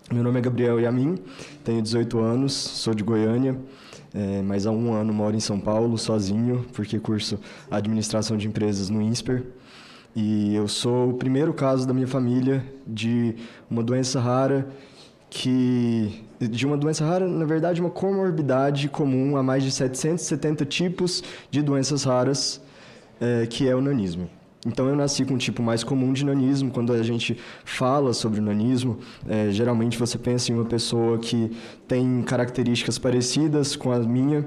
Meu nome é Gabriel Yamin, tenho 18 anos, sou de Goiânia, mas há um ano moro em São Paulo, sozinho, porque curso Administração de Empresas no INSPER. E eu sou o primeiro caso da minha família de uma doença rara na verdade, uma comorbidade comum a mais de 770 tipos de doenças raras, que é o nanismo. Então, eu nasci com um tipo mais comum de nanismo. Quando a gente fala sobre o nanismo, geralmente você pensa em uma pessoa que tem características parecidas com a minha.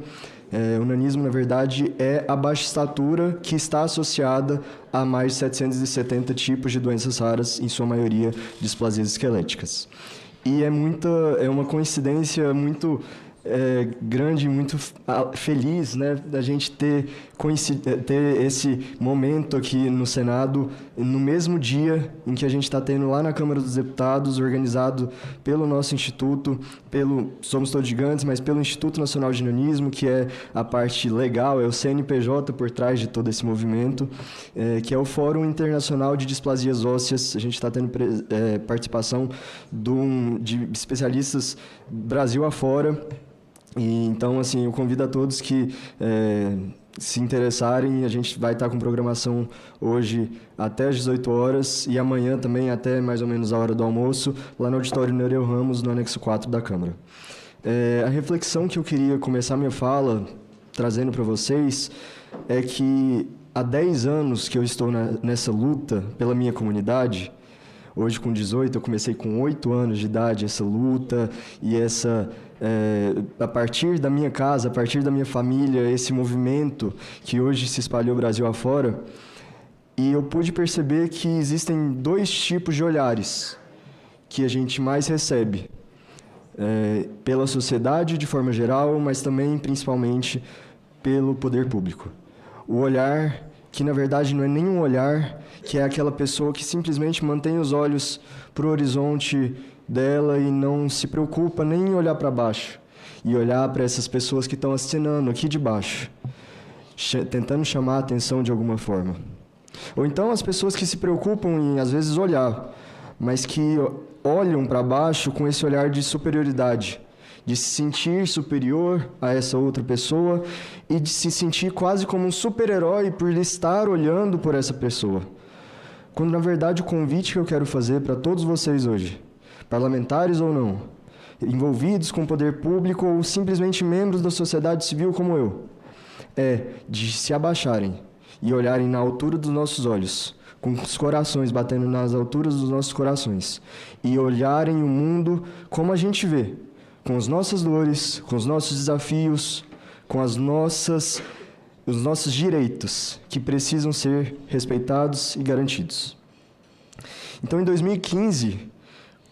O nanismo, na verdade, é a baixa estatura que está associada a mais de 770 tipos de doenças raras, em sua maioria displasias esqueléticas. E é uma coincidência muito grande, muito feliz, né, da gente ter esse momento aqui no Senado, no mesmo dia em que a gente está tendo lá na Câmara dos Deputados, organizado pelo nosso instituto, Somos Todos Gigantes, mas pelo Instituto Nacional de Nanismo, que é a parte legal, é o CNPJ por trás de todo esse movimento, que é o Fórum Internacional de Displasias Ósseas. A gente está tendo participação de especialistas Brasil afora. E, então, assim, eu convido a todos que se interessarem. A gente vai estar com programação hoje até às 18 horas e amanhã também até mais ou menos a hora do almoço, lá no auditório Nereu Ramos, no anexo 4 da Câmara. A reflexão que eu queria começar minha fala trazendo para vocês é que há 10 anos que eu estou nessa luta pela minha comunidade. Hoje, com 18, eu comecei com 8 anos de idade essa luta e a partir da minha casa, a partir da minha família, esse movimento que hoje se espalhou Brasil afora. E eu pude perceber que existem 2 tipos de olhares que a gente mais recebe, pela sociedade de forma geral, mas também, principalmente, pelo poder público. O olhar que, na verdade, não é nenhum olhar, que é aquela pessoa que simplesmente mantém os olhos para o horizonte dela e não se preocupa nem em olhar para baixo e olhar para essas pessoas que estão acenando aqui de baixo, tentando chamar a atenção de alguma forma. Ou então as pessoas que se preocupam em, às vezes, olhar, mas que olham para baixo com esse olhar de superioridade, de se sentir superior a essa outra pessoa e de se sentir quase como um super-herói por estar olhando por essa pessoa. Quando, na verdade, o convite que eu quero fazer para todos vocês hoje, parlamentares ou não, envolvidos com o poder público ou simplesmente membros da sociedade civil como eu, é de se abaixarem e olharem na altura dos nossos olhos, com os corações batendo nas alturas dos nossos corações, e olharem o mundo como a gente vê, com as nossas dores, com os nossos desafios, com os nossos direitos que precisam ser respeitados e garantidos. Então, em 2015,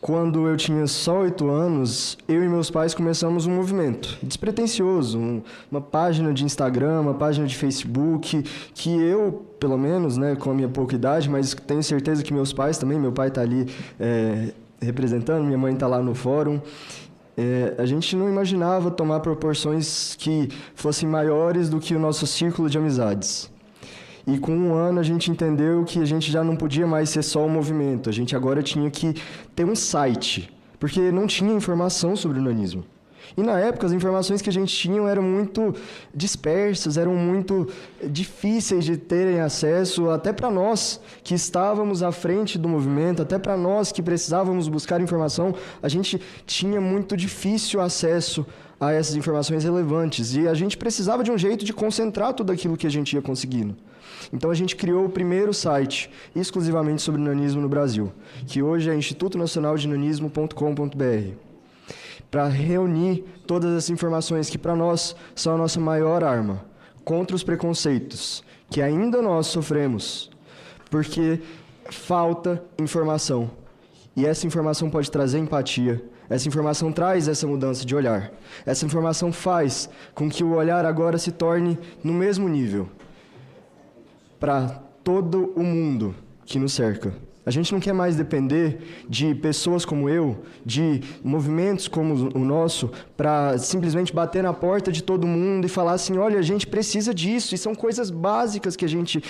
quando eu tinha só 8 anos, eu e meus pais começamos um movimento despretensioso, uma página de Instagram, uma página de Facebook, que eu, pelo menos, né, com a minha pouca idade, mas tenho certeza que meus pais também, meu pai está ali representando, minha mãe está lá no fórum. A gente não imaginava tomar proporções que fossem maiores do que o nosso círculo de amizades. E com um ano a gente entendeu que a gente já não podia mais ser só um movimento, a gente agora tinha que ter um site, porque não tinha informação sobre o nanismo. E na época as informações que a gente tinha eram muito dispersas, eram muito difíceis de terem acesso, até para nós que estávamos à frente do movimento, até para nós que precisávamos buscar informação, a gente tinha muito difícil acesso a essas informações relevantes. E a gente precisava de um jeito de concentrar tudo aquilo que a gente ia conseguindo. Então a gente criou o primeiro site exclusivamente sobre nanismo no Brasil, que hoje é institutonacionaldinanismo.com.br. Para reunir todas essas informações que, para nós, são a nossa maior arma contra os preconceitos que ainda nós sofremos, porque falta informação. E essa informação pode trazer empatia, essa informação traz essa mudança de olhar. Essa informação faz com que o olhar agora se torne no mesmo nível para todo o mundo que nos cerca. A gente não quer mais depender de pessoas como eu, de movimentos como o nosso, para simplesmente bater na porta de todo mundo e falar assim, olha, a gente precisa disso, e são coisas básicas que a gente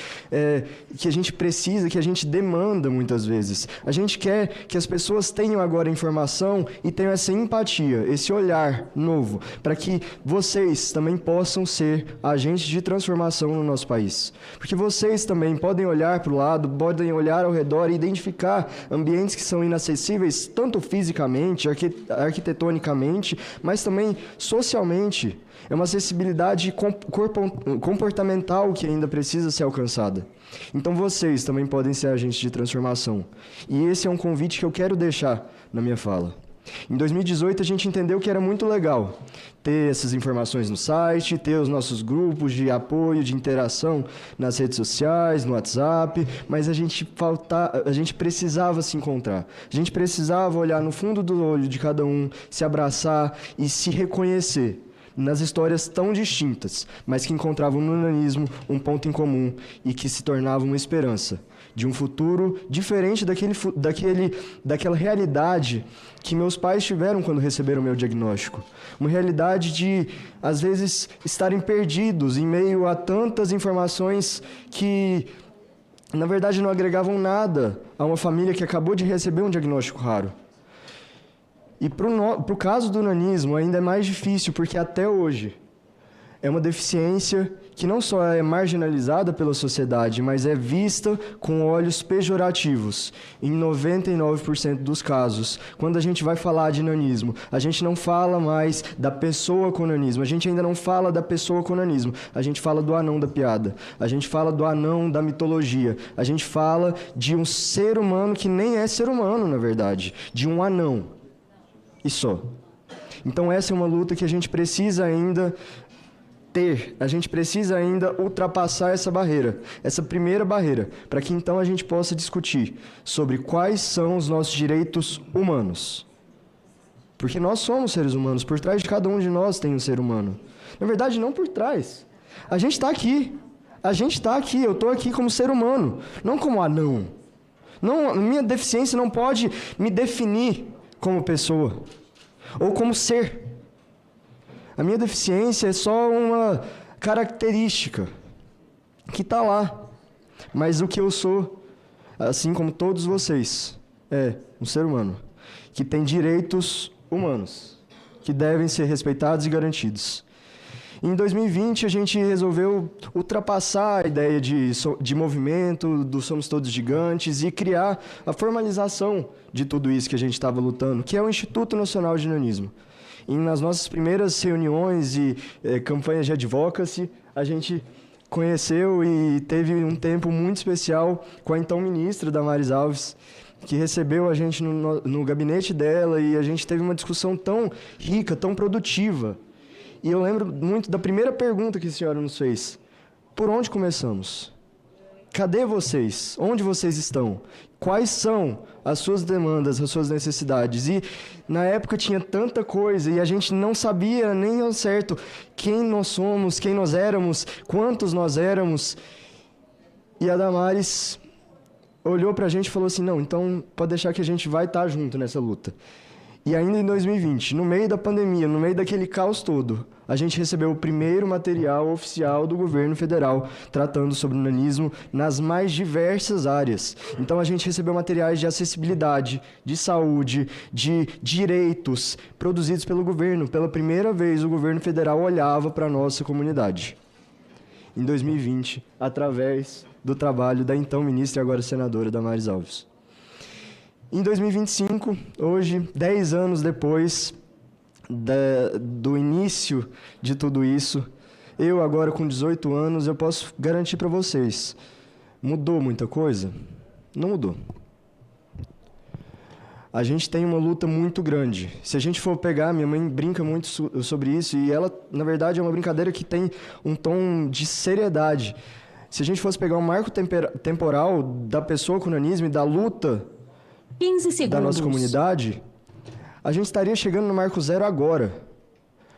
precisa, que a gente demanda muitas vezes. A gente quer que as pessoas tenham agora informação e tenham essa empatia, esse olhar novo, para que vocês também possam ser agentes de transformação no nosso país. Porque vocês também podem olhar para o lado, podem olhar ao redor e identificar ambientes que são inacessíveis, tanto fisicamente, arquitetonicamente, mas também socialmente. É uma acessibilidade comportamental que ainda precisa ser alcançada. Então vocês também podem ser agentes de transformação. E esse é um convite que eu quero deixar na minha fala. Em 2018, a gente entendeu que era muito legal ter essas informações no site, ter os nossos grupos de apoio, de interação nas redes sociais, no WhatsApp, mas a gente precisava se encontrar. A gente precisava olhar no fundo do olho de cada um, se abraçar e se reconhecer nas histórias tão distintas, mas que encontravam no nanismo um ponto em comum e que se tornavam uma esperança de um futuro diferente daquela realidade que meus pais tiveram quando receberam meu diagnóstico. Uma realidade de, às vezes, estarem perdidos em meio a tantas informações que, na verdade, não agregavam nada a uma família que acabou de receber um diagnóstico raro. E para o caso do nanismo ainda é mais difícil, porque até hoje é uma deficiência que não só é marginalizada pela sociedade, mas é vista com olhos pejorativos, em 99% dos casos. Quando a gente vai falar de nanismo, a gente não fala mais da pessoa com nanismo, a gente ainda não fala da pessoa com nanismo, a gente fala do anão da piada, a gente fala do anão da mitologia, a gente fala de um ser humano que nem é ser humano, na verdade, de um anão, e só. Então essa é uma luta que a gente precisa ainda a gente precisa ainda ultrapassar essa barreira, essa primeira barreira, para que então a gente possa discutir sobre quais são os nossos direitos humanos. Porque nós somos seres humanos, por trás de cada um de nós tem um ser humano. Na verdade, não por trás. A gente está aqui, eu estou aqui como ser humano, não como anão. Não, minha deficiência não pode me definir como pessoa, ou como ser. A minha deficiência é só uma característica que está lá. Mas o que eu sou, assim como todos vocês, é um ser humano que tem direitos humanos, que devem ser respeitados e garantidos. Em 2020, a gente resolveu ultrapassar a ideia de movimento, do Somos Todos Gigantes, e criar a formalização de tudo isso que a gente estava lutando, que é o Instituto Nacional de Nanismo. E nas nossas primeiras reuniões e campanhas de advocacy, a gente conheceu e teve um tempo muito especial com a então ministra Damares Alves, que recebeu a gente no gabinete dela, e a gente teve uma discussão tão rica, tão produtiva. E eu lembro muito da primeira pergunta que a senhora nos fez. Por onde começamos? Cadê vocês? Onde vocês estão? Quais são as suas demandas, as suas necessidades? E na época tinha tanta coisa e a gente não sabia nem ao certo quem nós somos, quem nós éramos, quantos nós éramos. E a Damares olhou pra gente e falou assim, não, então pode deixar que a gente vai estar junto nessa luta. E ainda em 2020, no meio da pandemia, no meio daquele caos todo, a gente recebeu o primeiro material oficial do governo federal tratando sobre o nanismo nas mais diversas áreas. Então a gente recebeu materiais de acessibilidade, de saúde, de direitos produzidos pelo governo. Pela primeira vez o governo federal olhava para a nossa comunidade. Em 2020, através do trabalho da então ministra e agora senadora Damares Alves. Em 2025, hoje, 10 anos depois do início de tudo isso, eu agora com 18 anos, eu posso garantir para vocês, mudou muita coisa? Não mudou. A gente tem uma luta muito grande. Se a gente for pegar, minha mãe brinca muito sobre isso, e ela, na verdade, é uma brincadeira que tem um tom de seriedade. Se a gente fosse pegar um marco temporal da pessoa com nanismo e da luta 15 segundos. Da nossa comunidade, a gente estaria chegando no marco zero agora.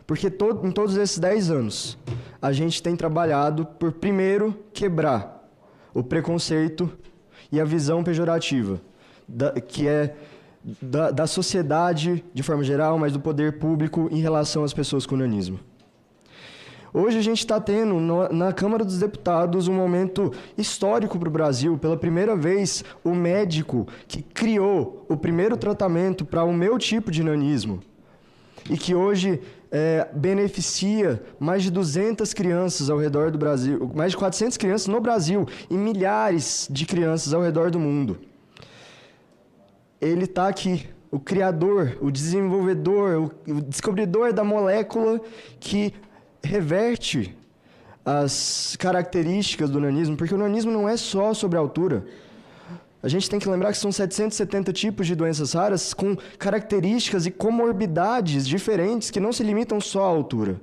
Porque em todos esses 10 anos, a gente tem trabalhado por, primeiro, quebrar o preconceito e a visão pejorativa da sociedade de forma geral, mas do poder público em relação às pessoas com nanismo. Hoje a gente está tendo na Câmara dos Deputados um momento histórico para o Brasil. Pela primeira vez, o médico que criou o primeiro tratamento para o meu tipo de nanismo e que hoje beneficia mais de 200 crianças ao redor do Brasil, mais de 400 crianças no Brasil e milhares de crianças ao redor do mundo. Ele está aqui, o criador, o desenvolvedor, o descobridor da molécula que reverte as características do nanismo, porque o nanismo não é só sobre a altura. A gente tem que lembrar que são 770 tipos de doenças raras com características e comorbidades diferentes que não se limitam só à altura.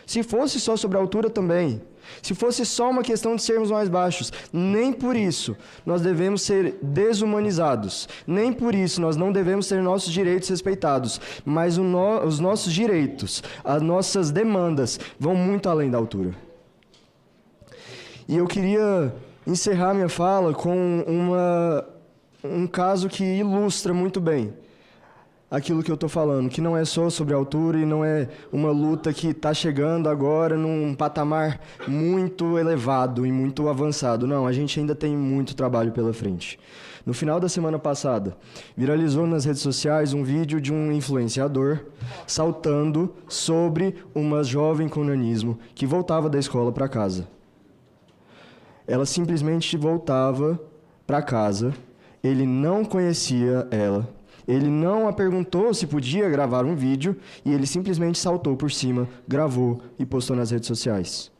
Se fosse só sobre a altura também, se fosse só uma questão de sermos mais baixos, nem por isso nós devemos ser desumanizados, nem por isso nós não devemos ter nossos direitos respeitados, mas os nossos direitos, as nossas demandas vão muito além da altura. E eu queria encerrar minha fala com um caso que ilustra muito bem aquilo que eu estou falando, que não é só sobre a altura e não é uma luta que está chegando agora num patamar muito elevado e muito avançado. Não, a gente ainda tem muito trabalho pela frente. No final da semana passada, viralizou nas redes sociais um vídeo de um influenciador saltando sobre uma jovem com nanismo que voltava da escola para casa. Ela simplesmente voltava para casa, ele não conhecia ela, ele não a perguntou se podia gravar um vídeo e ele simplesmente saltou por cima, gravou e postou nas redes sociais.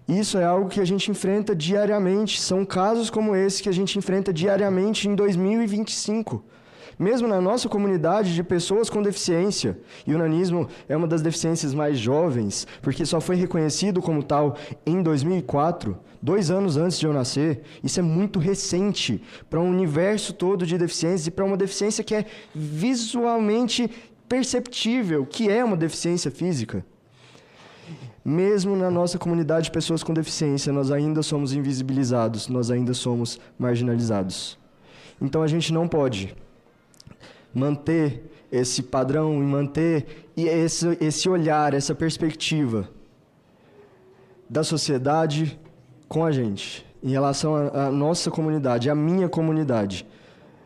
Isso é algo que a gente enfrenta diariamente, são casos como esse que a gente enfrenta diariamente em 2025. Mesmo na nossa comunidade de pessoas com deficiência, e o nanismo é uma das deficiências mais jovens, porque só foi reconhecido como tal em 2004, 2 anos antes de eu nascer. Isso é muito recente para um universo todo de deficiências e para uma deficiência que é visualmente perceptível, que é uma deficiência física. Mesmo na nossa comunidade de pessoas com deficiência, nós ainda somos invisibilizados, nós ainda somos marginalizados. Então a gente não pode manter esse padrão e manter esse olhar, essa perspectiva da sociedade com a gente, em relação à nossa comunidade, à minha comunidade.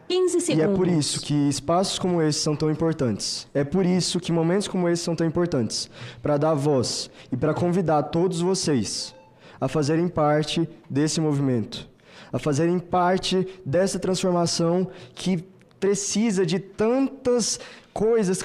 15 segundos. E é por isso que espaços como esse são tão importantes. É por isso que momentos como esse são tão importantes, para dar voz e para convidar todos vocês a fazerem parte desse movimento, a fazerem parte dessa transformação que precisa de tantas coisas,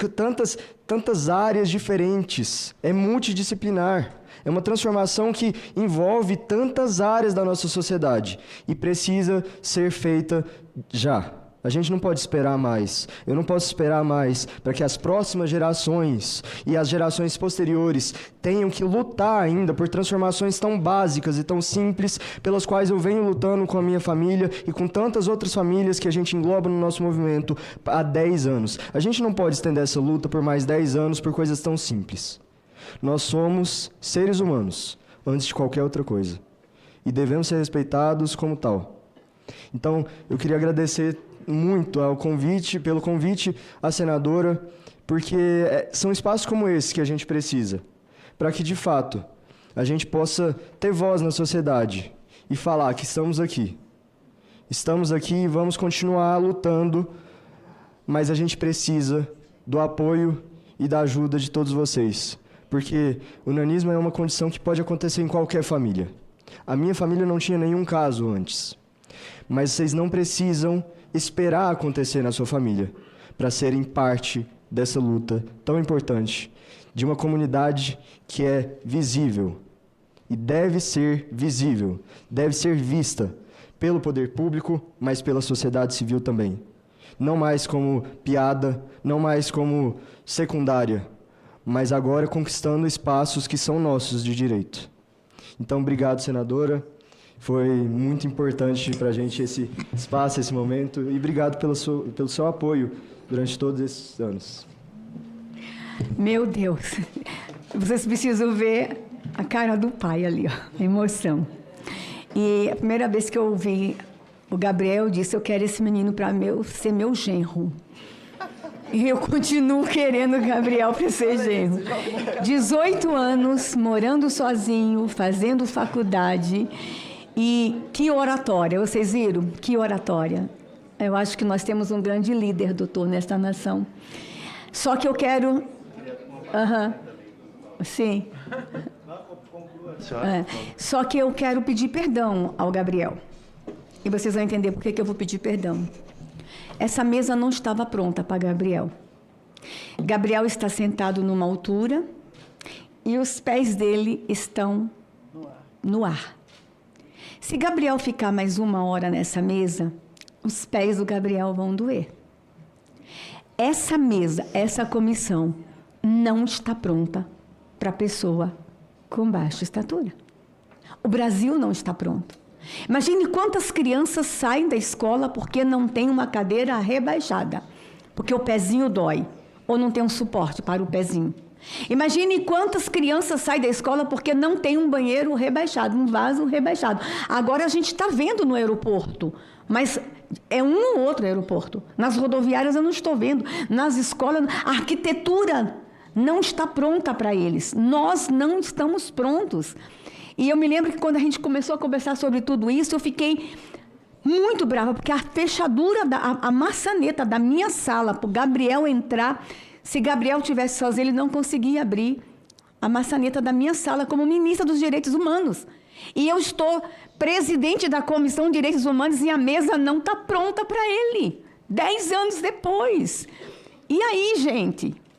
tantas áreas diferentes. É multidisciplinar. É uma transformação que envolve tantas áreas da nossa sociedade e precisa ser feita já. A gente não pode esperar mais. Eu não posso esperar mais para que as próximas gerações e as gerações posteriores tenham que lutar ainda por transformações tão básicas e tão simples pelas quais eu venho lutando com a minha família e com tantas outras famílias que a gente engloba no nosso movimento há 10 anos. A gente não pode estender essa luta por mais 10 anos por coisas tão simples. Nós somos seres humanos antes de qualquer outra coisa e devemos ser respeitados como tal. Então, eu queria agradecer muito pelo convite à senadora, porque são espaços como esse que a gente precisa, para que, de fato, a gente possa ter voz na sociedade e falar que estamos aqui. Estamos aqui e vamos continuar lutando, mas a gente precisa do apoio e da ajuda de todos vocês, porque o nanismo é uma condição que pode acontecer em qualquer família. A minha família não tinha nenhum caso antes, mas vocês não precisam esperar acontecer na sua família para serem parte dessa luta tão importante de uma comunidade que é visível e deve ser visível, deve ser vista pelo poder público, mas pela sociedade civil também. Não mais como piada, não mais como secundária, mas agora conquistando espaços que são nossos de direito. Então, obrigado, senadora. Foi muito importante para a gente esse espaço, esse momento, e obrigado pelo seu apoio durante todos esses anos. Meu Deus, vocês precisam ver a cara do pai ali, ó, a emoção. E a primeira vez que eu ouvi O Gabriel disse, eu quero esse menino para ser meu genro. E eu continuo querendo o Gabriel para ser genro. 18 anos, morando sozinho, fazendo faculdade. E que oratória, vocês viram? Que oratória. Eu acho que nós temos um grande líder, doutor, nesta nação. Só que eu quero... Sim. Só que eu quero pedir perdão ao Gabriel. E vocês vão entender por que eu vou pedir perdão. Essa mesa não estava pronta para Gabriel. Gabriel está sentado numa altura e os pés dele estão no ar. Se Gabriel ficar mais 1 hora nessa mesa, os pés do Gabriel vão doer. Essa mesa, essa comissão, não está pronta para pessoa com baixa estatura. O Brasil não está pronto. Imagine quantas crianças saem da escola porque não tem uma cadeira rebaixada, porque o pezinho dói, ou não tem um suporte para o pezinho. Imagine quantas crianças saem da escola porque não tem um banheiro rebaixado, um vaso rebaixado. Agora a gente está vendo no aeroporto, mas é um ou outro aeroporto. Nas rodoviárias eu não estou vendo. Nas escolas, a arquitetura não está pronta para eles. Nós não estamos prontos. E eu me lembro que quando a gente começou a conversar sobre tudo isso, eu fiquei muito brava, porque a fechadura, a maçaneta da minha sala para o Gabriel entrar, se Gabriel tivesse sozinho, ele não conseguia abrir a maçaneta da minha sala como ministra dos Direitos Humanos. E eu estou presidente da Comissão de Direitos Humanos e a mesa não está pronta para ele. 10 anos depois. E aí, gente?